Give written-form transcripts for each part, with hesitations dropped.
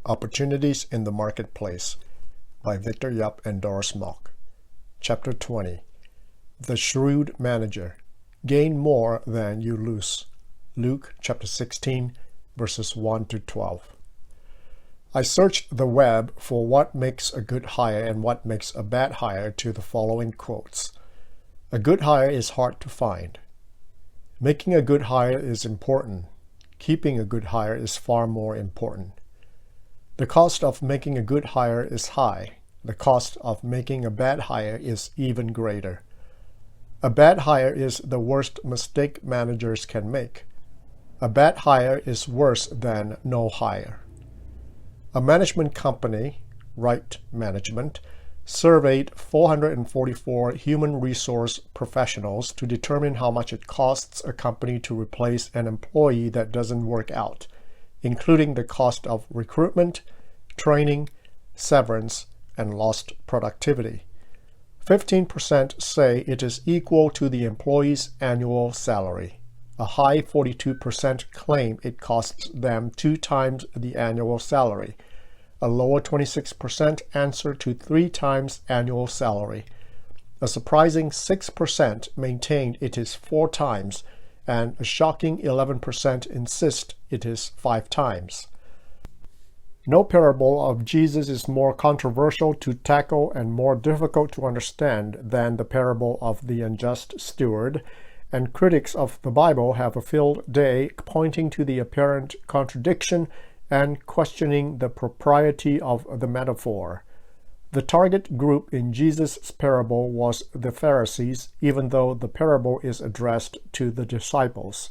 Opportunities in the Marketplace by Victor Yup and Doris Mock. Chapter 20. The Shrewd Manager. Gain more than you lose. Luke chapter 16, verses 1 to 12. I searched the web for what makes a good hire and what makes a bad hire to the following quotes. A good hire is hard to find. Making a good hire is important. Keeping a good hire is far more important. The cost of making a good hire is high. The cost of making a bad hire is even greater. A bad hire is the worst mistake managers can make. A bad hire is worse than no hire. A management company, Right Management, surveyed 444 human resource professionals to determine how much it costs a company to replace an employee that doesn't work out, including the cost of recruitment, training, severance, and lost productivity. 15% say it is equal to the employee's annual salary. A high 42% claim it costs them 2 times the annual salary. A lower 26% answer to 3 times annual salary. A surprising 6% maintained it is 4 times, and a shocking 11% insist it is 5 times. No parable of Jesus is more controversial to tackle and more difficult to understand than the parable of the unjust steward, and critics of the Bible have a field day pointing to the apparent contradiction and questioning the propriety of the metaphor. The target group in Jesus' parable was the Pharisees, even though the parable is addressed to the disciples.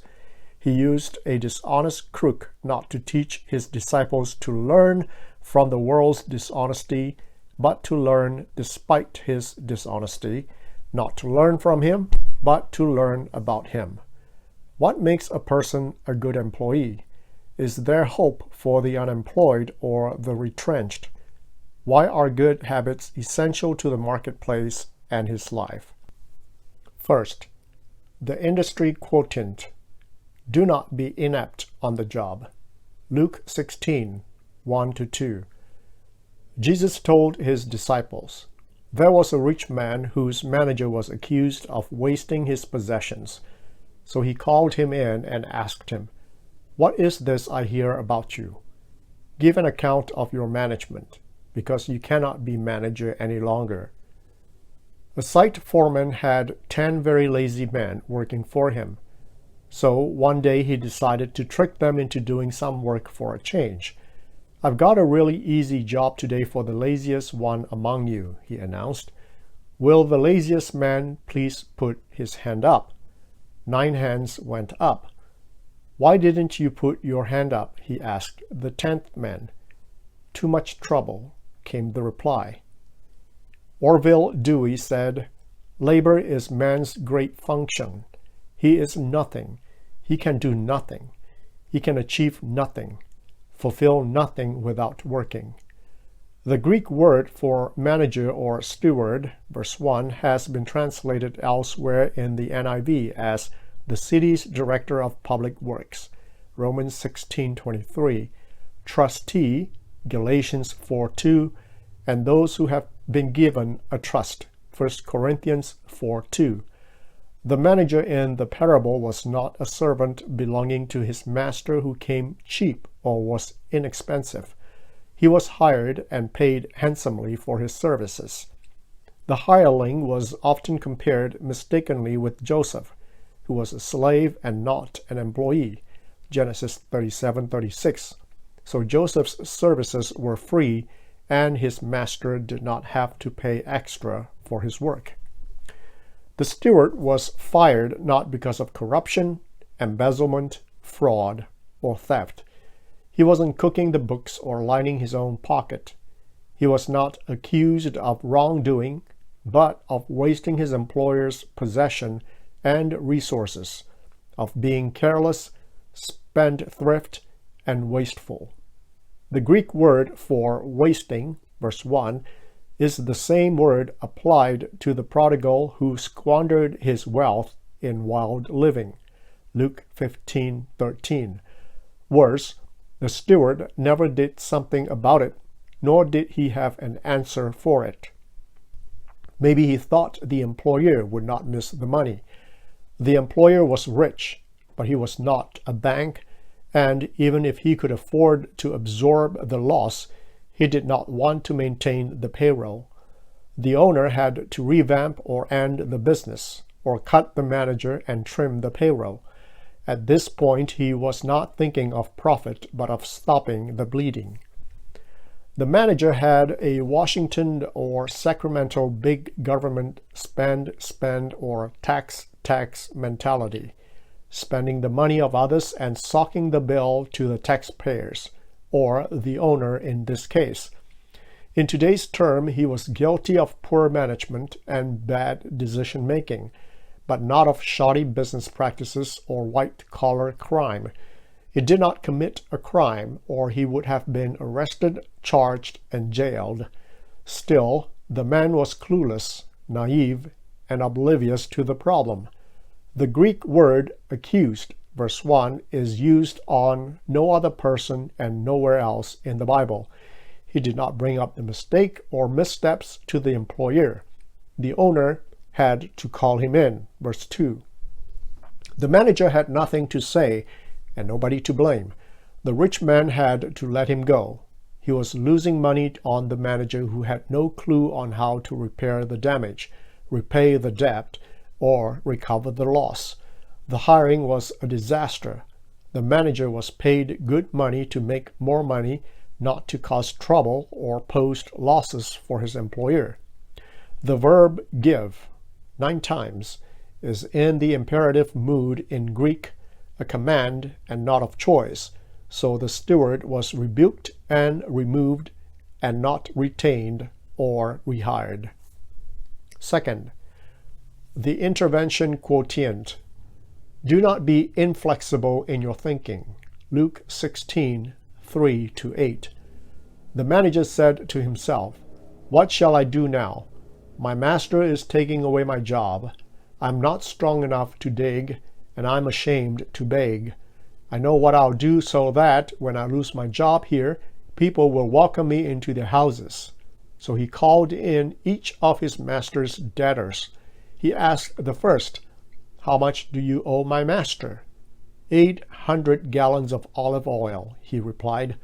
He used a dishonest crook not to teach his disciples to learn from the world's dishonesty, but to learn despite his dishonesty, not to learn from him, but to learn about him. What makes a person a good employee? Is there hope for the unemployed or the retrenched? Why are good habits essential to the marketplace and his life? First, the industry quotient. Do not be inept on the job. Luke 16, 1-2. Jesus told his disciples, "There was a rich man whose manager was accused of wasting his possessions. So he called him in and asked him, 'What is this I hear about you? Give an account of your management, because you cannot be manager any longer.' A site foreman had 10 very lazy men working for him. So one day he decided to trick them into doing some work for a change. 'I've got a really easy job today for the laziest one among you,' he announced. 'Will the laziest man please put his hand up?' 9 hands went up. 'Why didn't you put your hand up?' he asked the 10th man. 'Too much trouble,' came the reply. Orville Dewey said, 'Labor is man's great function. He is nothing. He can do nothing. He can achieve nothing, fulfill nothing without working.' The Greek word for manager or steward, verse 1, has been translated elsewhere in the NIV as the city's director of public works, Romans 16:23, trustee, Galatians 4:2, and those who have been given a trust, 1 Corinthians 4:2. The manager in the parable was not a servant belonging to his master who came cheap or was inexpensive. He was hired and paid handsomely for his services. The hireling was often compared mistakenly with Joseph, who was a slave and not an employee, Genesis 37:36. So Joseph's services were free, and his master did not have to pay extra for his work. The steward was fired not because of corruption, embezzlement, fraud, or theft. He wasn't cooking the books or lining his own pocket. He was not accused of wrongdoing, but of wasting his employer's possession and resources, of being careless, spendthrift, and wasteful. The Greek word for wasting, verse 1, is the same word applied to the prodigal who squandered his wealth in wild living, Luke 15:13. Worse, The steward never did something about it, nor did he have an answer for it. Maybe he thought the employer would not miss the money. The employer was rich, but he was not a bank, and even if he could afford to absorb the loss, he did not want to maintain the payroll. The owner had to revamp or end the business, or cut the manager and trim the payroll. At this point, he was not thinking of profit, but of stopping the bleeding. The manager had a Washington or Sacramento big government spend, or tax mentality, spending the money of others and socking the bill to the taxpayers, or the owner in this case. In today's term, he was guilty of poor management and bad decision-making, but not of shoddy business practices or white-collar crime. He did not commit a crime, or he would have been arrested, charged, and jailed. Still, the man was clueless, naive, and oblivious to the problem. The Greek word accused, verse 1, is used on no other person and nowhere else in the Bible. He did not bring up the mistake or missteps to the employer. The owner had to call him in, verse 2. The manager had nothing to say and nobody to blame. The rich man had to let him go. He was losing money on the manager who had no clue on how to repair the damage, repay the debt, or recover the loss. The hiring was a disaster. The manager was paid good money to make more money, not to cause trouble or post losses for his employer. The verb give, 9 times, is in the imperative mood in Greek, a command and not of choice, so the steward was rebuked and removed and not retained or rehired. Second, the intervention quotient. Do not be inflexible in your thinking. Luke 16:3-8. The manager said to himself, "What shall I do now? My master is taking away my job. I'm not strong enough to dig, and I'm ashamed to beg. I know what I'll do so that, when I lose my job here, people will welcome me into their houses." So he called in each of his master's debtors. He asked the first, "How much do you owe my master?" 800 gallons of olive oil, he replied.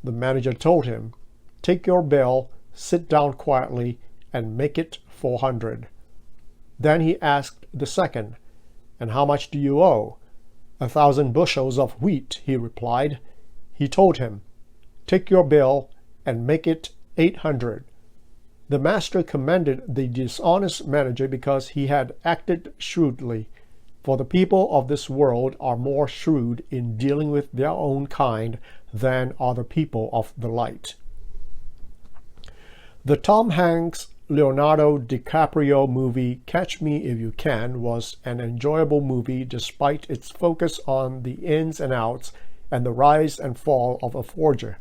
The manager told him, "Take your bill, sit down quietly, and make it 400. Then he asked the second, "And how much do you owe?" 1,000 bushels of wheat, he replied. He told him, "Take your bill and make it 800. The master commended the dishonest manager because he had acted shrewdly, for the people of this world are more shrewd in dealing with their own kind than are the people of the light. The Tom Hanks Leonardo DiCaprio movie Catch Me If You Can was an enjoyable movie despite its focus on the ins and outs and the rise and fall of a forger.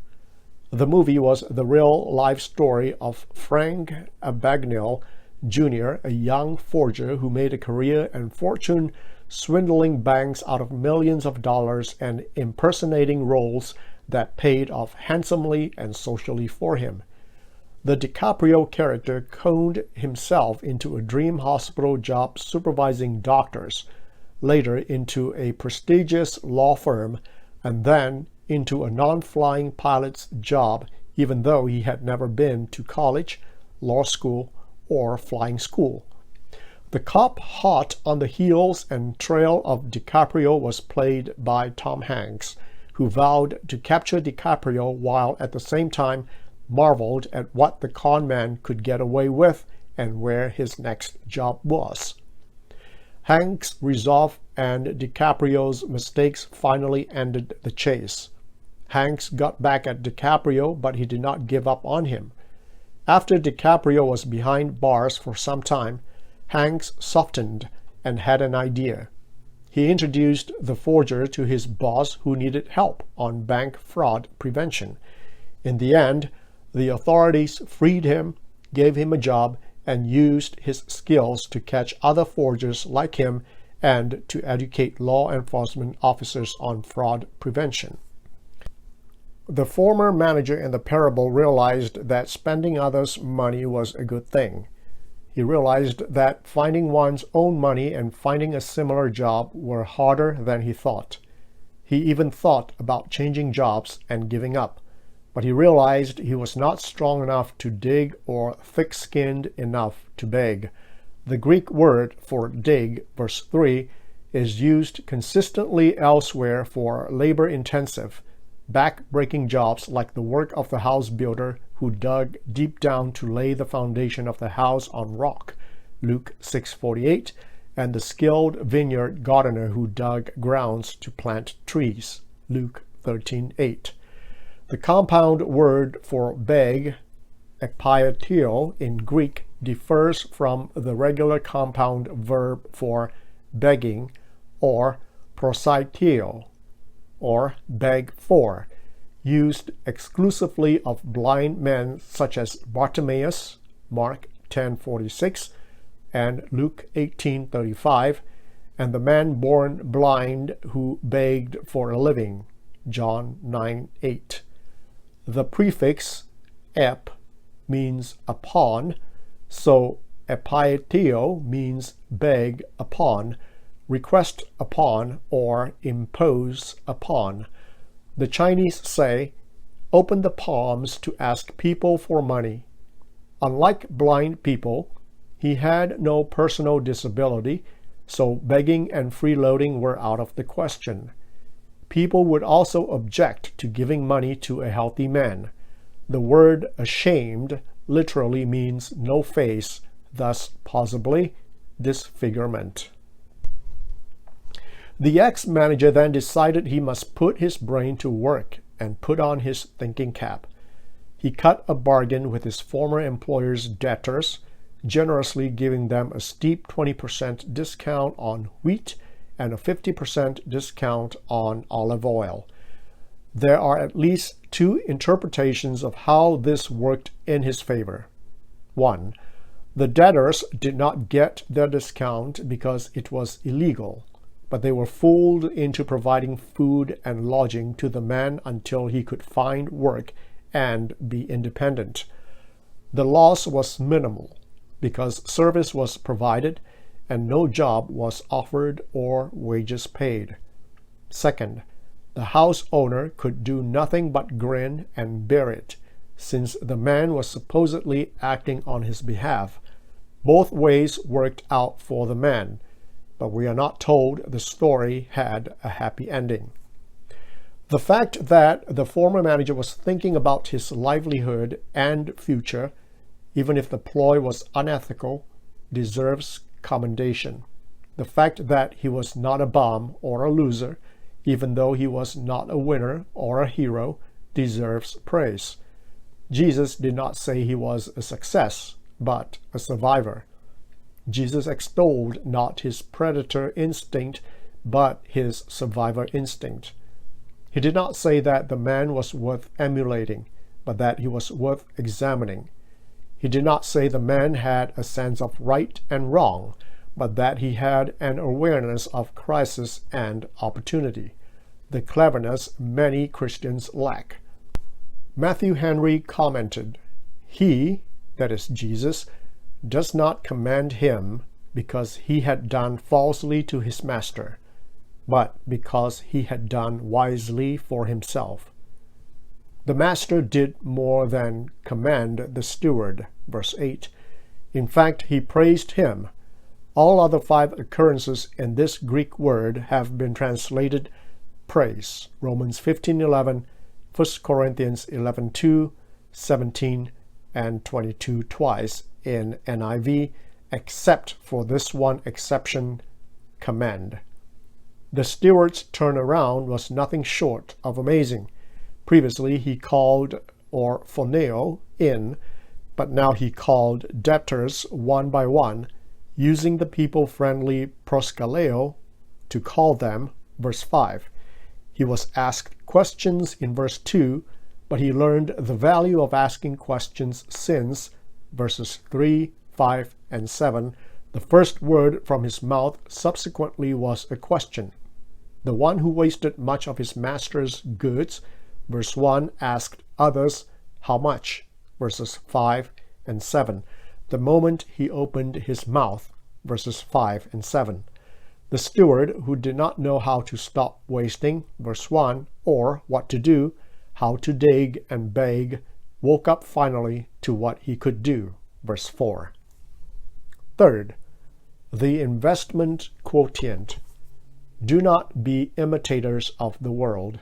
The movie was the real-life story of Frank Abagnale, Jr., a young forger who made a career and fortune swindling banks out of millions of dollars and impersonating roles that paid off handsomely and socially for him. The DiCaprio character coned himself into a dream hospital job supervising doctors, later into a prestigious law firm, and then into a non-flying pilot's job, even though he had never been to college, law school, or flying school. The cop hot on the heels and trail of DiCaprio was played by Tom Hanks, who vowed to capture DiCaprio while at the same time marveled at what the con man could get away with and where his next job was. Hanks' resolve and DiCaprio's mistakes finally ended the chase. Hanks got back at DiCaprio, but he did not give up on him. After DiCaprio was behind bars for some time, Hanks softened and had an idea. He introduced the forger to his boss who needed help on bank fraud prevention. In the end, the authorities freed him, gave him a job, and used his skills to catch other forgers like him and to educate law enforcement officers on fraud prevention. The former manager in the parable realized that spending others' money was a good thing. He realized that finding one's own money and finding a similar job were harder than he thought. He even thought about changing jobs and giving up, but he realized he was not strong enough to dig or thick-skinned enough to beg. The Greek word for dig, verse 3, is used consistently elsewhere for labor-intensive, back-breaking jobs like the work of the house builder who dug deep down to lay the foundation of the house on rock, Luke 6:48, and the skilled vineyard gardener who dug grounds to plant trees, Luke 13:8. The compound word for beg, ekpaitio, in Greek differs from the regular compound verb for begging, or prosaitio, or beg for, used exclusively of blind men such as Bartimaeus, Mark 10:46, and Luke 18:35, and the man born blind who begged for a living, John 9:8. The prefix ep means upon, so epaitio means beg upon, request upon, or impose upon. The Chinese say, open the palms to ask people for money. Unlike blind people, he had no personal disability, so begging and freeloading were out of the question. People would also object to giving money to a healthy man. The word ashamed literally means no face, thus possibly disfigurement. The ex-manager then decided he must put his brain to work and put on his thinking cap. He cut a bargain with his former employer's debtors, generously giving them a steep 20% discount on wheat and a 50% discount on olive oil. There are at least two interpretations of how this worked in his favor. 1. The debtors did not get their discount because it was illegal, but they were fooled into providing food and lodging to the man until he could find work and be independent. The loss was minimal because service was provided and no job was offered or wages paid. Second, the house owner could do nothing but grin and bear it, since the man was supposedly acting on his behalf. Both ways worked out for the man, but we are not told the story had a happy ending. The fact that the former manager was thinking about his livelihood and future, even if the ploy was unethical, deserves commendation. The fact that he was not a bum or a loser, even though he was not a winner or a hero, deserves praise. Jesus did not say he was a success, but a survivor. Jesus extolled not his predator instinct, but his survivor instinct. He did not say that the man was worth emulating, but that he was worth examining. He did not say the man had a sense of right and wrong, but that he had an awareness of crisis and opportunity, the cleverness many Christians lack. Matthew Henry commented, "He, that is Jesus, does not commend him because he had done falsely to his master, but because he had done wisely for himself." The master did more than commend the steward, verse 8. In fact, he praised him. All other 5 occurrences in this Greek word have been translated praise. Romans 15:11, 1 Corinthians 11:2, 17, and 22 twice in NIV, except for this one exception, commend. The steward's turnaround was nothing short of amazing. Previously he called, or phoneo, in, but now he called debtors one by one, using the people-friendly proskaleo to call them, verse 5. He was asked questions in verse 2, but he learned the value of asking questions since, verses 3, 5, and 7, the first word from his mouth subsequently was a question. The one who wasted much of his master's goods verse 1, asked others, "How much?" verses 5 and 7, the moment he opened his mouth, verses 5 and 7. The steward, who did not know how to stop wasting, verse 1, or what to do, how to dig and beg, woke up finally to what he could do, verse 4. Third, the investment quotient. Do not be imitators of the world.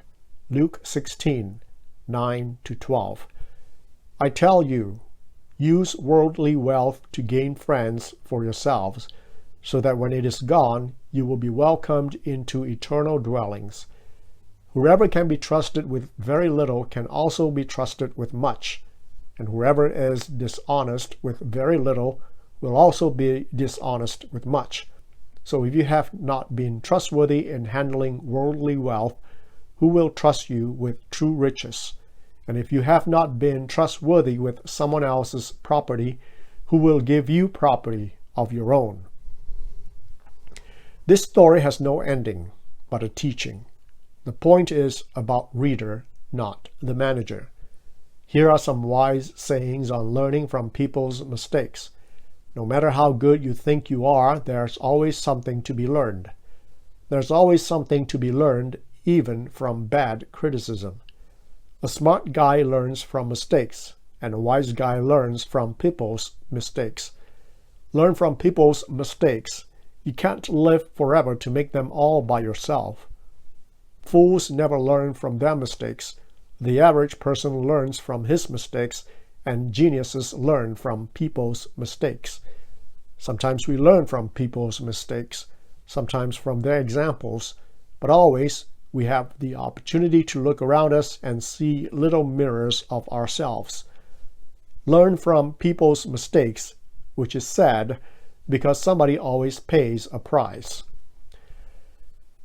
Luke 16, 9-12. I tell you, use worldly wealth to gain friends for yourselves, so that when it is gone, you will be welcomed into eternal dwellings. Whoever can be trusted with very little can also be trusted with much, and whoever is dishonest with very little will also be dishonest with much. So if you have not been trustworthy in handling worldly wealth, who will trust you with true riches? And if you have not been trustworthy with someone else's property, who will give you property of your own? This story has no ending, but a teaching. The point is about reader, not the manager. Here are some wise sayings on learning from people's mistakes. No matter how good you think you are, there's always something to be learned. There's always something to be learned, even from bad criticism. A smart guy learns from mistakes, and a wise guy learns from people's mistakes. Learn from people's mistakes. You can't live forever to make them all by yourself. Fools never learn from their mistakes. The average person learns from his mistakes, and geniuses learn from people's mistakes. Sometimes we learn from people's mistakes, sometimes from their examples, but always we have the opportunity to look around us and see little mirrors of ourselves. Learn from people's mistakes, which is sad, because somebody always pays a price.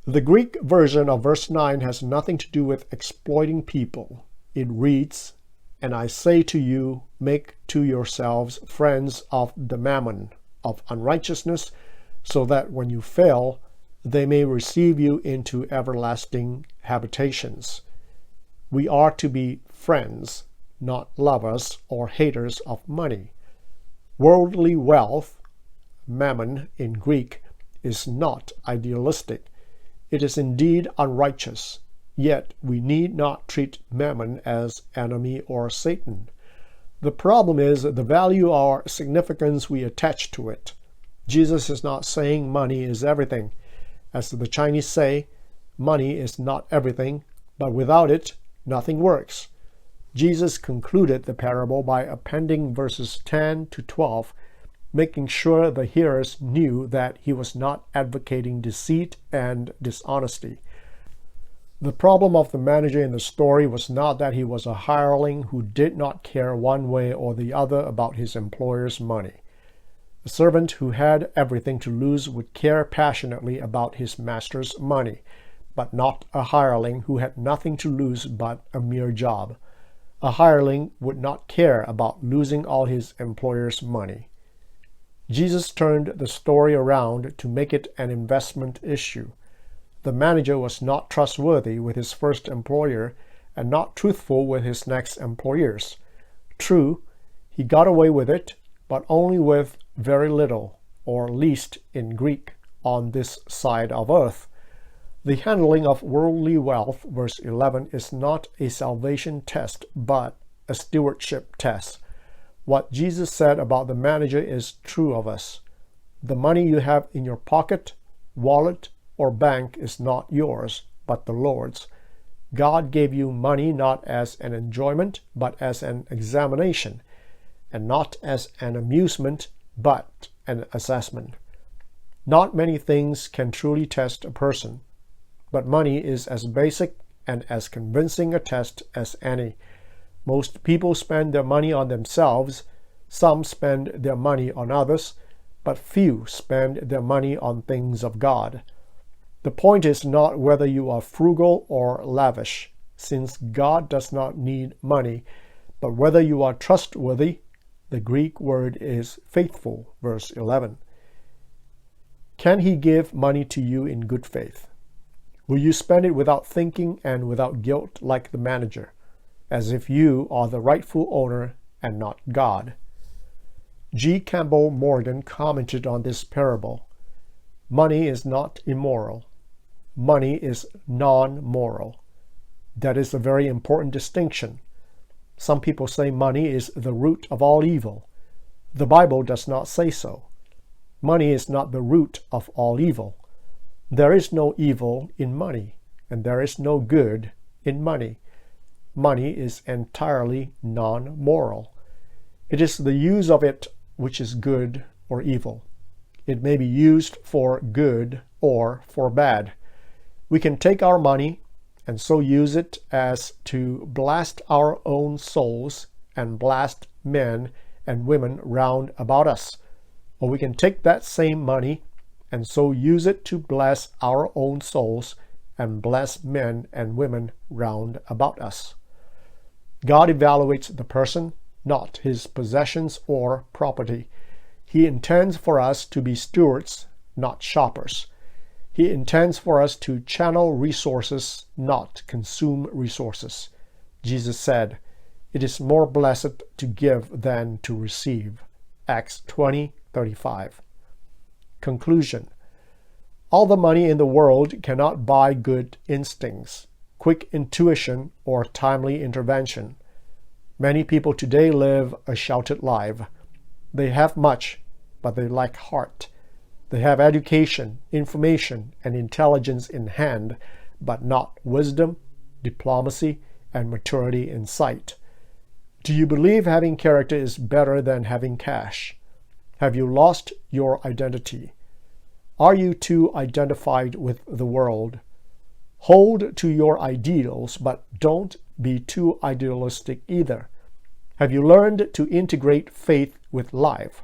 The Greek version of verse 9 has nothing to do with exploiting people. It reads, "And I say to you, make to yourselves friends of the mammon, of unrighteousness, so that when you fail, they may receive you into everlasting habitations." We are to be friends, not lovers or haters of money. Worldly wealth, mammon in Greek, is not idealistic. It is indeed unrighteous, yet we need not treat mammon as enemy or Satan. The problem is the value or significance we attach to it. Jesus is not saying money is everything. As the Chinese say, money is not everything, but without it, nothing works. Jesus concluded the parable by appending verses 10-12, making sure the hearers knew that he was not advocating deceit and dishonesty. The problem of the manager in the story was not that he was a hireling who did not care one way or the other about his employer's money. A servant who had everything to lose would care passionately about his master's money, but not a hireling who had nothing to lose but a mere job. A hireling would not care about losing all his employer's money. Jesus turned the story around to make it an investment issue. The manager was not trustworthy with his first employer and not truthful with his next employers. True, he got away with it, but only with very little, or least in Greek, on this side of earth. The handling of worldly wealth, verse 11, is not a salvation test, but a stewardship test. What Jesus said about the manager is true of us. The money you have in your pocket, wallet, or bank is not yours, but the Lord's. God gave you money not as an enjoyment, but as an examination, and not as an amusement, but an assessment. Not many things can truly test a person, but money is as basic and as convincing a test as any. Most people spend their money on themselves, some spend their money on others, but few spend their money on things of God. The point is not whether you are frugal or lavish, since God does not need money, but whether you are trustworthy. The Greek word is faithful, verse 11. Can he give money to you in good faith? Will you spend it without thinking and without guilt like the manager, as if you are the rightful owner and not God? G. Campbell Morgan commented on this parable. Money is not immoral. Money is non-moral. That is a very important distinction. Some people say money is the root of all evil. The Bible does not say so. Money is not the root of all evil. There is no evil in money, and there is no good in money. Money is entirely non-moral. It is the use of it which is good or evil. It may be used for good or for bad. We can take our money and so use it as to blast our own souls and blast men and women round about us. Or we can take that same money and so use it to bless our own souls and bless men and women round about us. God evaluates the person, not his possessions or property. He intends for us to be stewards, not shoppers. He intends for us to channel resources, not consume resources. Jesus said, "It is more blessed to give than to receive." Acts 20:35. Conclusion. All the money in the world cannot buy good instincts, quick intuition, or timely intervention. Many people today live a sheltered life. They have much, but they lack heart. They have education, information, and intelligence in hand, but not wisdom, diplomacy, and maturity in sight. Do you believe having character is better than having cash? Have you lost your identity? Are you too identified with the world? Hold to your ideals, but don't be too idealistic either. Have you learned to integrate faith with life?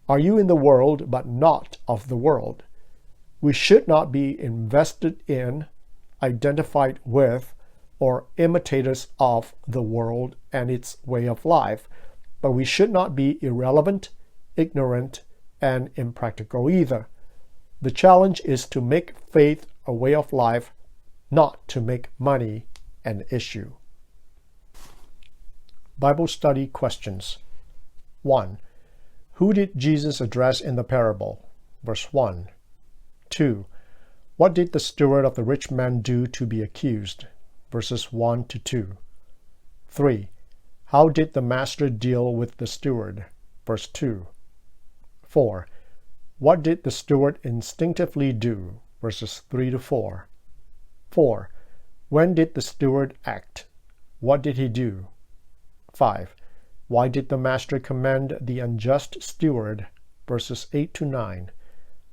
Are you in the world, but not of the world? We should not be invested in, identified with, or imitators of the world and its way of life, but we should not be irrelevant, ignorant, and impractical either. The challenge is to make faith a way of life, not to make money an issue. Bible study questions. 1. Who did Jesus address in the parable? Verse 1. 2. What did the steward of the rich man do to be accused? Verses 1 to 2. 3. How did the master deal with the steward? Verse 2. 4. What did the steward instinctively do? Verses 3 to 4. 4. When did the steward act? What did he do? 5. Why did the master commend the unjust steward? Verses 8 to 9.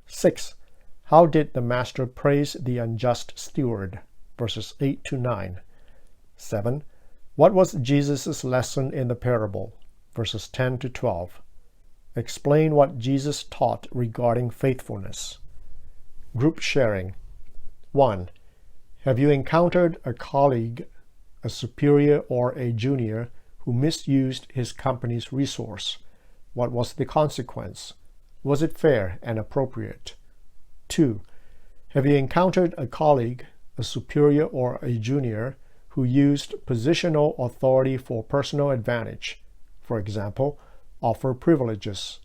6. How did the master praise the unjust steward? Verses 8 to 9. 7. What was Jesus' lesson in the parable? Verses 10 to 12. Explain what Jesus taught regarding faithfulness. Group sharing. 1. Have you encountered a colleague, a superior, or a junior who misused his company's resource? What was the consequence? Was it fair and appropriate? 2. Have you encountered a colleague, a superior, or a junior who used positional authority for personal advantage? For example, offer privileges,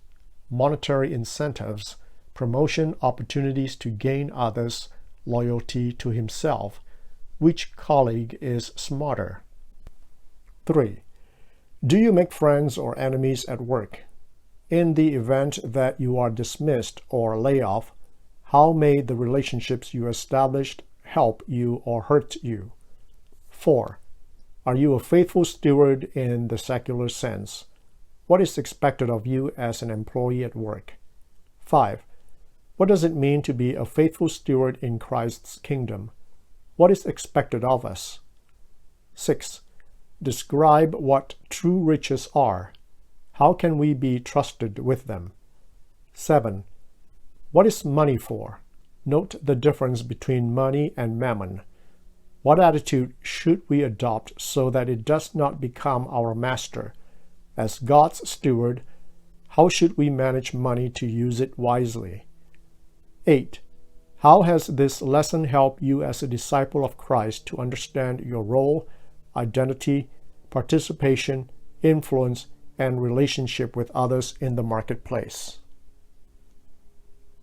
monetary incentives, promotion opportunities to gain others, loyalty to himself. Which colleague is smarter? 3. Do you make friends or enemies at work? In the event that you are dismissed or laid off, how may the relationships you established help you or hurt you? 4. Are you a faithful steward in the secular sense? What is expected of you as an employee at work? 5. What does it mean to be a faithful steward in Christ's kingdom? What is expected of us? 6. Describe what true riches are. How can we be trusted with them? 7. What is money for? Note the difference between money and mammon. What attitude should we adopt so that it does not become our master? As God's steward, how should we manage money to use it wisely? 8. How has this lesson helped you as a disciple of Christ to understand your role, identity, participation, influence, and relationship with others in the marketplace?